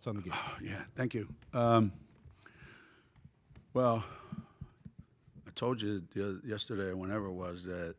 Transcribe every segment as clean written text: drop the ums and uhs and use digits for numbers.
thoughts on the game. Yeah, thank you. Well, I told you yesterday or whenever it was that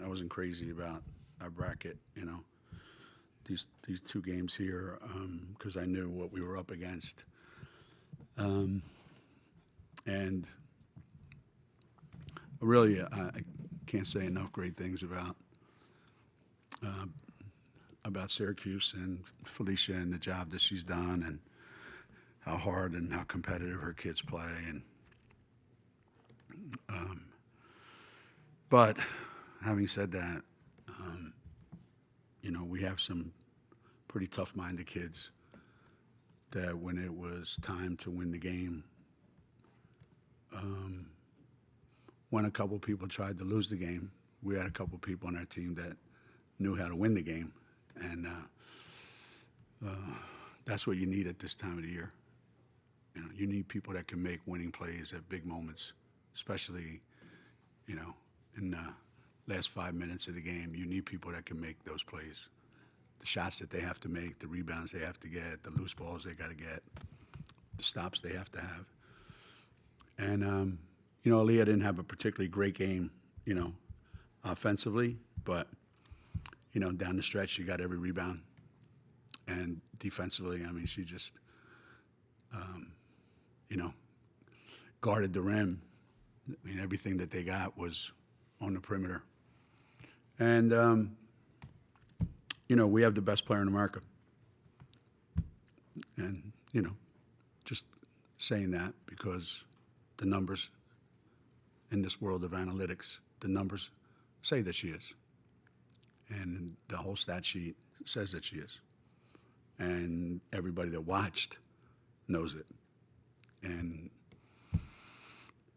I wasn't crazy about our bracket, these two games here, because I knew what we were up against. And really, I can't say enough great things about Syracuse and Felicia and the job that she's done and how hard and how competitive her kids play. And but having said that, we have some pretty tough-minded kids that when it was time to win the game, when a couple people tried to lose the game, we had a couple people on our team that knew how to win the game. And that's what you need at this time of the year. You need people that can make winning plays at big moments, especially, in the last 5 minutes of the game. You need people that can make those plays. The shots that they have to make, the rebounds they have to get, the loose balls they got to get, the stops they have to have. And, Aaliyah didn't have a particularly great game, offensively, but, down the stretch, she got every rebound. And defensively, she just, guarded the rim. Everything that they got was on the perimeter. And, we have the best player in America. And, just saying that because the numbers in this world of analytics, the numbers say that she is. And the whole stat sheet says that she is. And everybody that watched knows it. And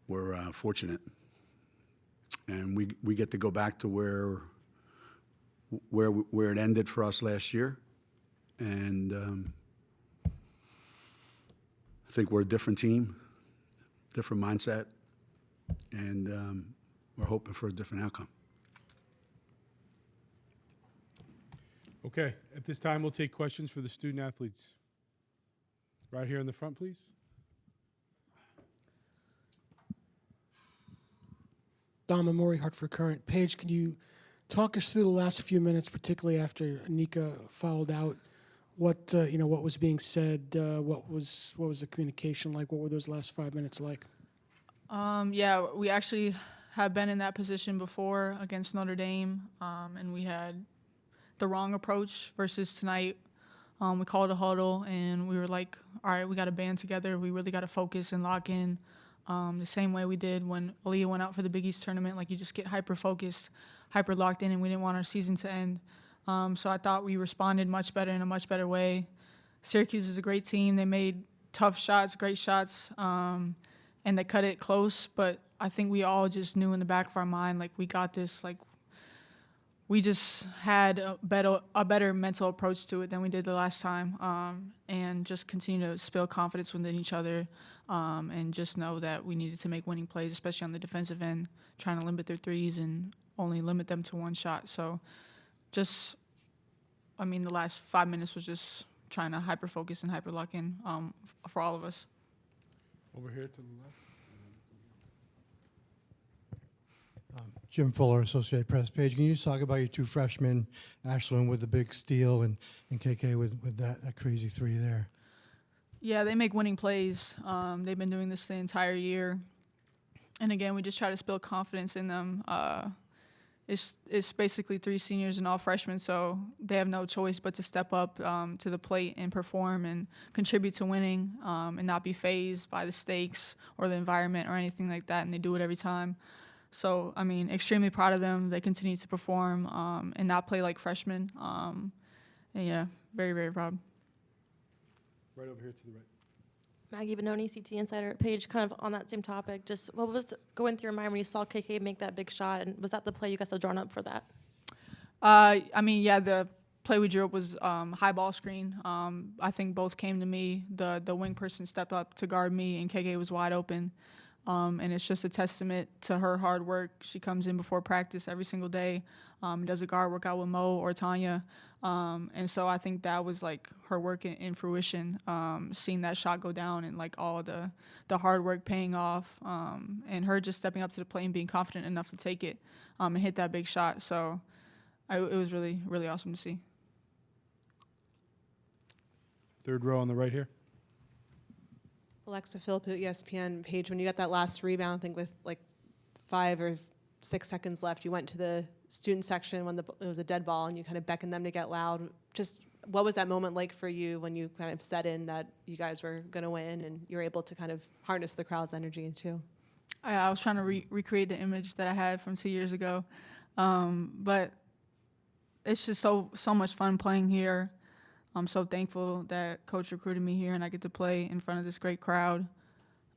we're fortunate. And we get to go back to where it ended for us last year. And I think we're a different team, different mindset, and we're hoping for a different outcome. Okay, at this time, we'll take questions for the student athletes. Right here in the front, please. Don Memori, Hartford Current. Paige, can you talk us through the last few minutes, particularly after Anika fouled out? What was being said? What was the communication like? What were those last 5 minutes like? Yeah, we actually have been in that position before against Notre Dame, and we had the wrong approach versus tonight. We called a huddle, and we were like, all right, we got to band together. We really got to focus and lock in the same way we did when Aaliyah went out for the Big East tournament. Like, you just get hyper-focused, hyper-locked in, and we didn't want our season to end. So I thought we responded much better in a much better way. Syracuse is a great team. They made tough shots, great shots, and they cut it close. But I think we all just knew in the back of our mind, like, we got this. Like, we just had a better mental approach to it than we did the last time, and just continue to spill confidence within each other, and just know that we needed to make winning plays, especially on the defensive end, trying to limit their threes and only limit them to one shot. So just, the last 5 minutes was just trying to hyper-focus and hyper-lock in for all of us. Over here to the left. Jim Fuller, Associated Press. Paige, can you just talk about your two freshmen, Ashlyn with the big steal and KK with that crazy three there? Yeah, they make winning plays. They've been doing this the entire year. And again, we just try to spill confidence in them. It's basically three seniors and all freshmen, so they have no choice but to step up to the plate and perform and contribute to winning, and not be fazed by the stakes or the environment or anything like that, and they do it every time. So, extremely proud of them. They continue to perform and not play like freshmen. And yeah, very, very proud. Right over here to the right. Maggie Bononi, CT Insider. Paige, kind of on that same topic, just what was going through your mind when you saw KK make that big shot, and was that the play you guys had drawn up for that? Yeah, the play we drew up was high ball screen. I think both came to me. The wing person stepped up to guard me, and KK was wide open. And it's just a testament to her hard work. She comes in before practice every single day, does a guard workout with Mo or Tanya, And so I think that was like her work in fruition, seeing that shot go down and like all the hard work paying off, and her just stepping up to the plate and being confident enough to take it and hit that big shot. So it was really, really awesome to see. Third row on the right here. Alexa Philippou, ESPN. Paige, when you got that last rebound, I think with like 5 or 6 seconds left, you went to the student section when it was a dead ball and you kind of beckoned them to get loud. Just what was that moment like for you when you kind of set in that you guys were going to win and you were able to kind of harness the crowd's energy too? I was trying to recreate the image that I had from 2 years ago. But it's just so much fun playing here. I'm so thankful that Coach recruited me here and I get to play in front of this great crowd.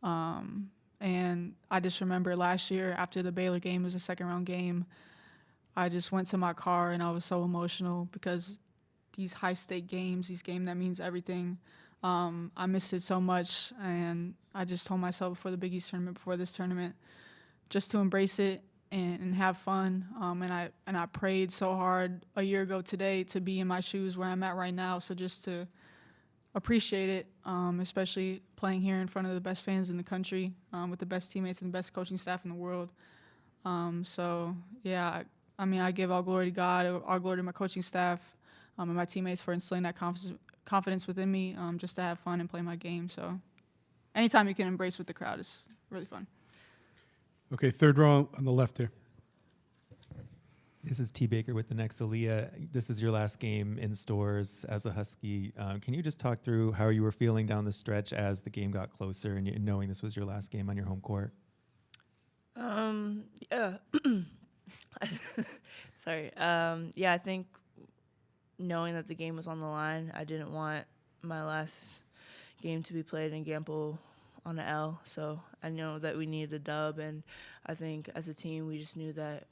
And I just remember last year after the Baylor game, it was a second-round game, I just went to my car and I was so emotional because these high-stake games, these games that means everything, I missed it so much. And I just told myself before the Big East tournament, before this tournament, just to embrace it and have fun. And I prayed so hard a year ago today to be in my shoes where I'm at right now. So just to appreciate it, especially playing here in front of the best fans in the country, with the best teammates and the best coaching staff in the world. So yeah, I give all glory to God, all glory to my coaching staff, and my teammates for instilling that confidence within me, just to have fun and play my game. So anytime you can embrace with the crowd is really fun. Okay, third row on the left here. This is T. Baker with the next Aaliyah. This is your last game in stores as a Husky. Can you just talk through how you were feeling down the stretch as the game got closer and knowing this was your last game on your home court? Yeah. Sorry. Yeah, I think knowing that the game was on the line, I didn't want my last game to be played in Gamble on an L. So I know that we needed a dub, and I think as a team we just knew that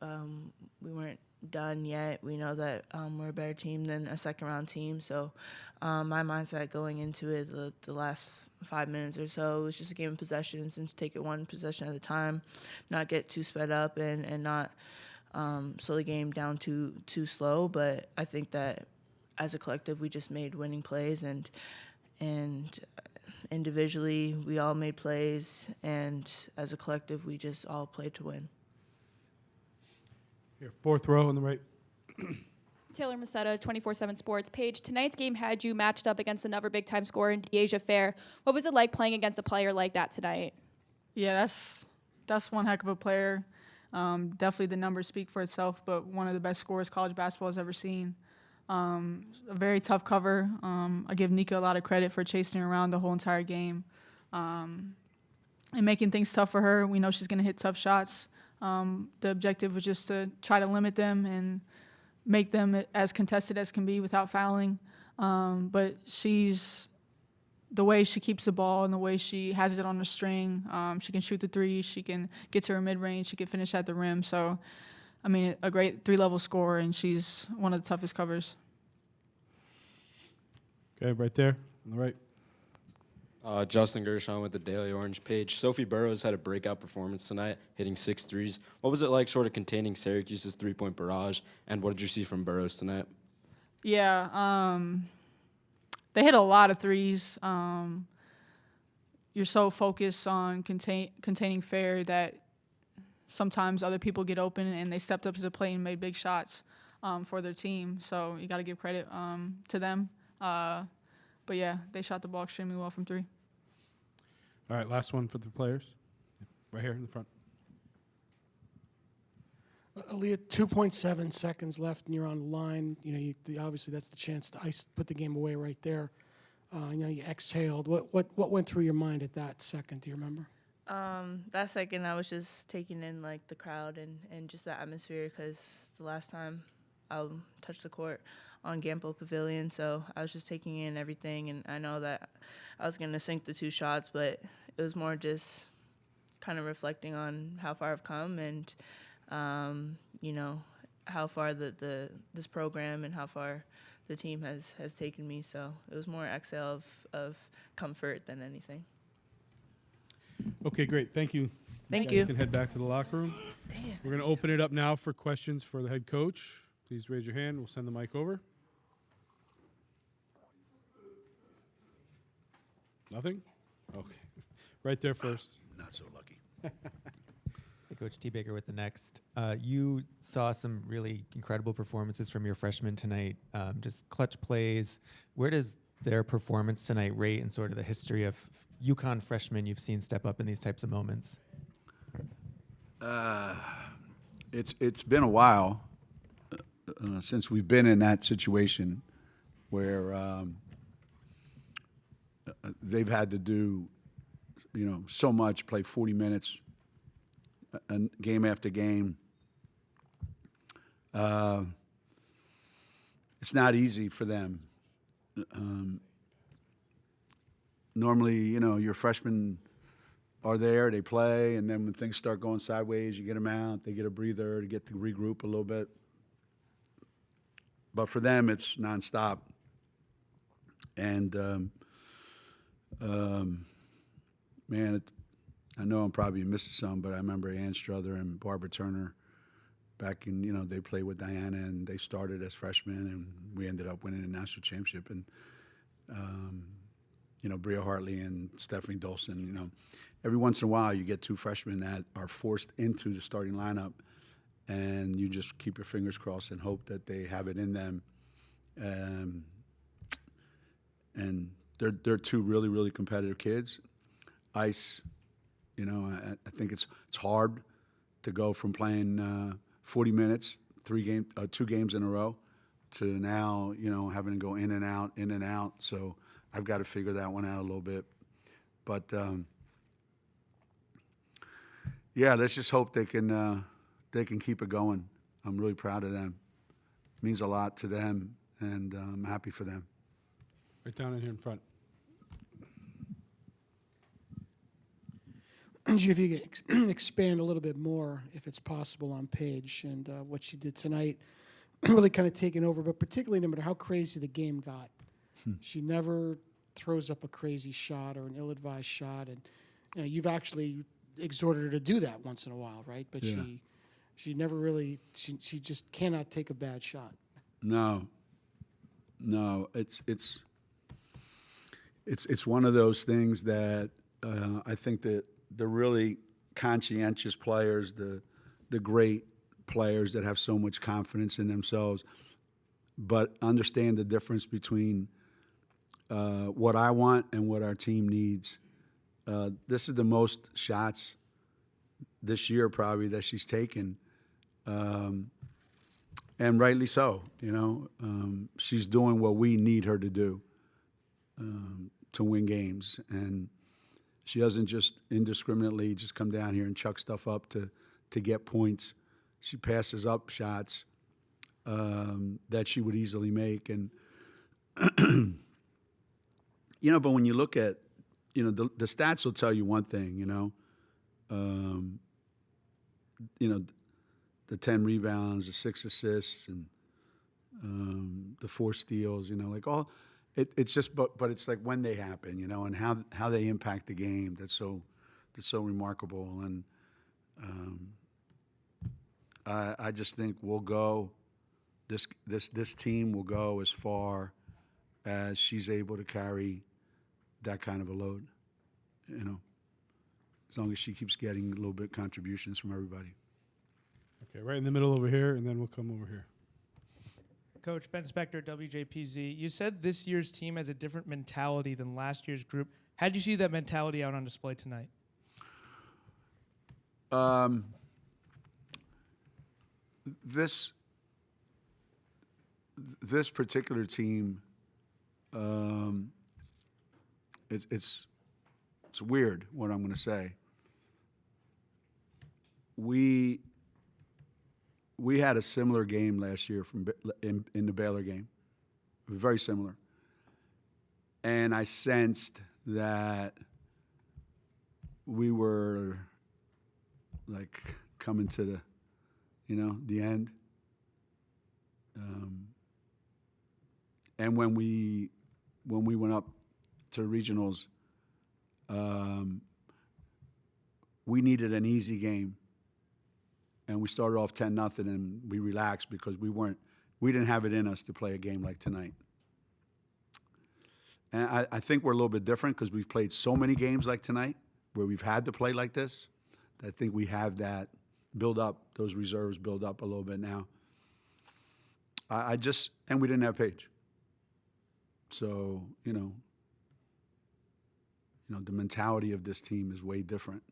we weren't done yet. We know that we're a better team than a second-round team. So my mindset going into it, the last 5 minutes or so, it was just a game of possessions and to take it one possession at a time, not get too sped up and not slow the game down too slow. But I think that as a collective we just made winning plays, and individually we all made plays, and as a collective we just all played to win. Here, fourth row on the right. Taylor Macetta, 24/7 Sports. Paige, tonight's game had you matched up against another big-time scorer in Deasia Fair. What was it like playing against a player like that tonight? Yeah, that's one heck of a player. Definitely the numbers speak for itself, but one of the best scorers college basketball has ever seen. A very tough cover. I give Nika a lot of credit for chasing her around the whole entire game and making things tough for her. We know she's going to hit tough shots. The objective was just to try to limit them and make them as contested as can be without fouling. But the way she keeps the ball and the way she has it on the string, she can shoot the three, she can get to her mid-range, she can finish at the rim. So, a great three-level scorer, and she's one of the toughest covers. Okay, right there on the right. Justin Gershon with the Daily Orange. Page, Sophie Burrows had a breakout performance tonight, hitting 6 threes. What was it like sort of containing Syracuse's three-point barrage, and what did you see from Burrows tonight? Yeah, they hit a lot of threes. You're so focused on containing Fair that sometimes other people get open, and they stepped up to the plate and made big shots for their team. So you got to give credit to them. But, yeah, they shot the ball extremely well from three. All right, last one for the players. Right here in the front. Aaliyah, 2.7 seconds left, and you're on the line. Obviously that's the chance to put the game away right there. You exhaled. What went through your mind at that second? Do you remember? That second, I was just taking in like the crowd and just the atmosphere, because the last time I touched the court on Gamble Pavilion, so I was just taking in everything, and I know that I was going to sink the 2 shots, but it was more just kind of reflecting on how far I've come and how far this program and how far the team has taken me. So it was more exhale of comfort than anything. Okay, great. Thank you. Thank you. you. Guys can head back to the locker room. Damn. We're going to open it up now for questions for the head coach. Please raise your hand. We'll send the mic over. Nothing? Okay. Right there first. Not so lucky. Hey, Coach T. Baker with the next. You saw some really incredible performances from your freshmen tonight, just clutch plays. Where does their performance tonight rate in sort of the history of UConn freshmen you've seen step up in these types of moments? It's been a while since we've been in that situation where they've had to do, so much, play 40 minutes, game after game. It's not easy for them. Normally, your freshmen are there, they play, and then when things start going sideways, you get them out, they get a breather to get to regroup a little bit. But for them, it's nonstop. And, man, I know I'm probably missing some, but I remember Ann Struther and Barbara Turner back in, they played with Diana, and they started as freshmen, and we ended up winning a national championship. And, Bria Hartley and Stephanie Dolson, every once in a while you get two freshmen that are forced into the starting lineup, and you just keep your fingers crossed and hope that they have it in them. And they're two really, really competitive kids. Ice, I think it's hard to go from playing 40 minutes, 2 games in a row, to now, having to go in and out. So I've got to figure that one out a little bit. But yeah, let's just hope they can keep it going. I'm really proud of them. It means a lot to them, and I'm happy for them. Right down in here in front. If you could expand a little bit more, if it's possible, on Paige and what she did tonight, really kind of taking over, but particularly no matter how crazy the game got, she never throws up a crazy shot or an ill-advised shot. And you've actually exhorted her to do that once in a while, right? But yeah. she never really, she just cannot take a bad shot. No, it's one of those things that I think that the really conscientious players, the great players that have so much confidence in themselves, but understand the difference between what I want and what our team needs. This is the most shots this year probably that she's taken, and rightly so. She's doing what we need her to do to win games, and she doesn't just indiscriminately just come down here and chuck stuff up to get points. She passes up shots that she would easily make, and but when you look at, the stats will tell you one thing, the 10 rebounds, the 6 assists, and the 4 steals, all. It's just, but it's like when they happen, and how they impact the game. That's so remarkable, and I just think we'll go. This team will go as far as she's able to carry that kind of a load, as long as she keeps getting a little bit contributions from everybody. Okay, right in the middle over here, and then we'll come over here. Coach, Ben Spector, WJPZ. You said this year's team has a different mentality than last year's group. How did you see that mentality out on display tonight? This particular team, it's weird what I'm going to say. We had a similar game last year in the Baylor game, very similar. And I sensed that we were like coming to the end. And when we went up to regionals, we needed an easy game. And we started off 10-0, and we relaxed because we didn't have it in us to play a game like tonight. And I think we're a little bit different because we've played so many games like tonight where we've had to play like this. I think we have that build up, those reserves build up a little bit now. And we didn't have Paige. So, the mentality of this team is way different.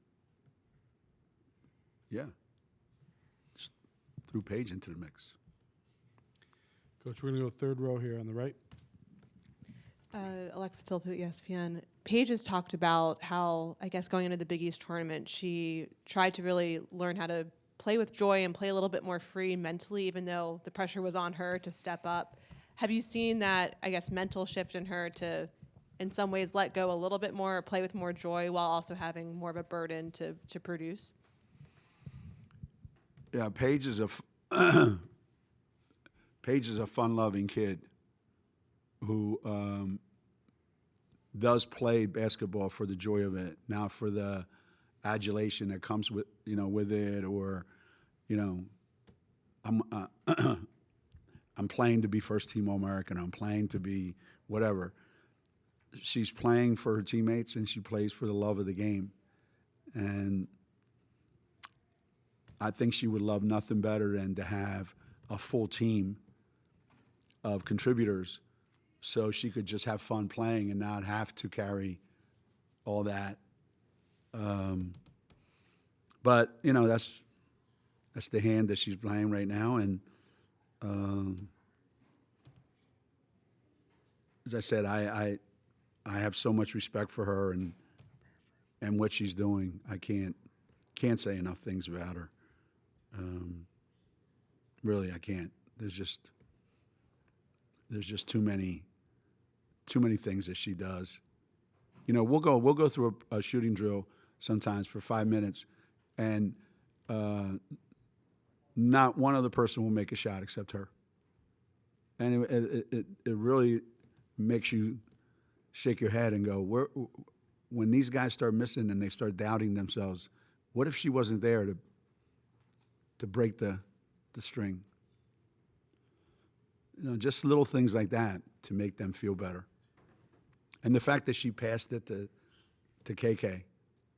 Yeah. Just threw Paige into the mix. Coach, we're going to go third row here on the right. Alexa Philippou, ESPN. Paige has talked about how, I guess, going into the Big East tournament, she tried to really learn how to play with joy and play a little bit more free mentally, even though the pressure was on her to step up. Have you seen that, I guess, mental shift in her to, in some ways, let go a little bit more or play with more joy while also having more of a burden to produce? Yeah, Paige is a fun-loving kid who does play basketball for the joy of it, not for the adulation that comes with with it, or I'm playing to be first team All-American. I'm playing to be whatever. She's playing for her teammates, and she plays for the love of the game. And I think she would love nothing better than to have a full team of contributors so she could just have fun playing and not have to carry all that. But, that's the hand that she's playing right now. And as I said, I have so much respect for her and what she's doing. I can't say enough things about her. Really, I can't. There's just too many things that she does. We'll go through a shooting drill sometimes for 5 minutes, and not one other person will make a shot except her. And it really makes you shake your head and go, when these guys start missing and they start doubting themselves, what if she wasn't there to break the string? Just little things like that to make them feel better. And the fact that she passed it to KK.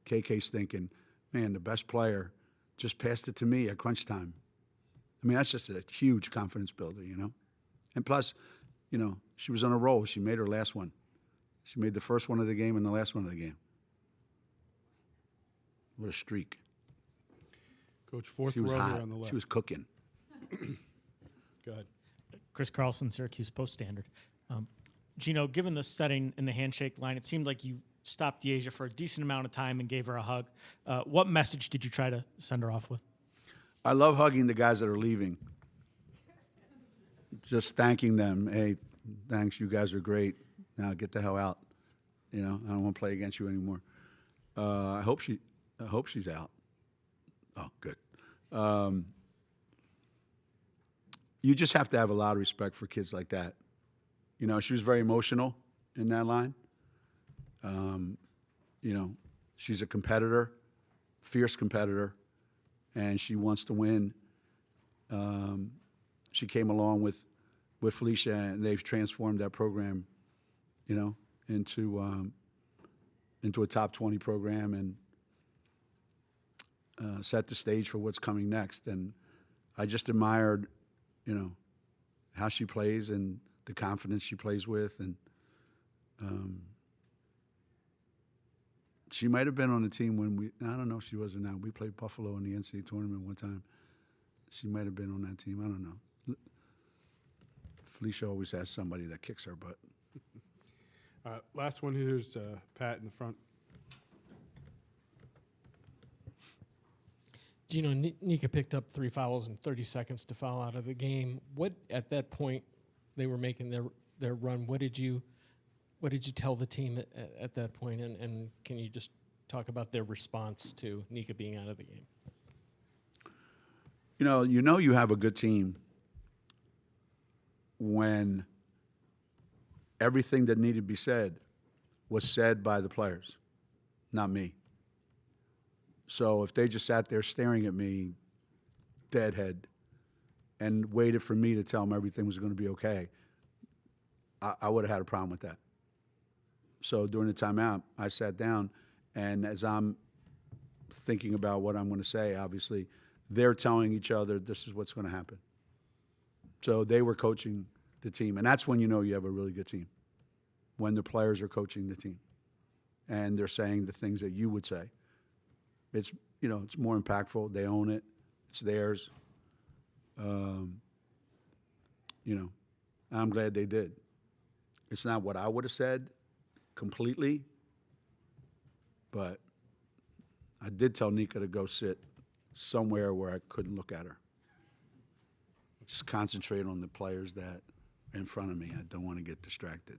KK's thinking, man, the best player just passed it to me at crunch time. I mean, that's just a huge confidence builder, And plus, she was on a roll. She made her last one. She made the first one of the game and the last one of the game. What a streak. Coach, fourth row here on the left. She was cooking. Go ahead. Chris Carlson, Syracuse Post-Standard. Geno, given the setting in the handshake line, it seemed like you stopped Deasia for a decent amount of time and gave her a hug. What message did you try to send her off with? I love hugging the guys that are leaving. Just thanking them. Hey, thanks, you guys are great. Now get the hell out. I don't want to play against you anymore. I hope she's out. Oh, good. You just have to have a lot of respect for kids like that. She was very emotional in that line. She's a competitor, fierce competitor, and she wants to win. She came along with Felicia, and they've transformed that program, into a top 20 program and set the stage for what's coming next. And I just admired, how she plays and the confidence she plays with. And she might have been on the team when I don't know if she was or not. We played Buffalo in the NCAA tournament one time. She might have been on that team. I don't know. Felicia always has somebody that kicks her butt. Last one here's Pat in the front. Geno, Nika picked up 3 fouls in 30 seconds to foul out of the game. What, at that point, they were making their run, what did you tell the team at that point? And can you just talk about their response to Nika being out of the game? You have a good team when everything that needed to be said was said by the players, not me. So if they just sat there staring at me, deadhead, and waited for me to tell them everything was going to be okay, I would have had a problem with that. So during the timeout, I sat down, and as I'm thinking about what I'm going to say, obviously, they're telling each other this is what's going to happen. So they were coaching the team, and that's when you know you have a really good team, when the players are coaching the team, and they're saying the things that you would say. It's, you know, it's more impactful. They own it. It's theirs. You know, I'm glad they did. It's not what I would have said completely, but I did tell Nika to go sit somewhere where I couldn't look at her. Just concentrate on the players that are in front of me. I don't want to get distracted.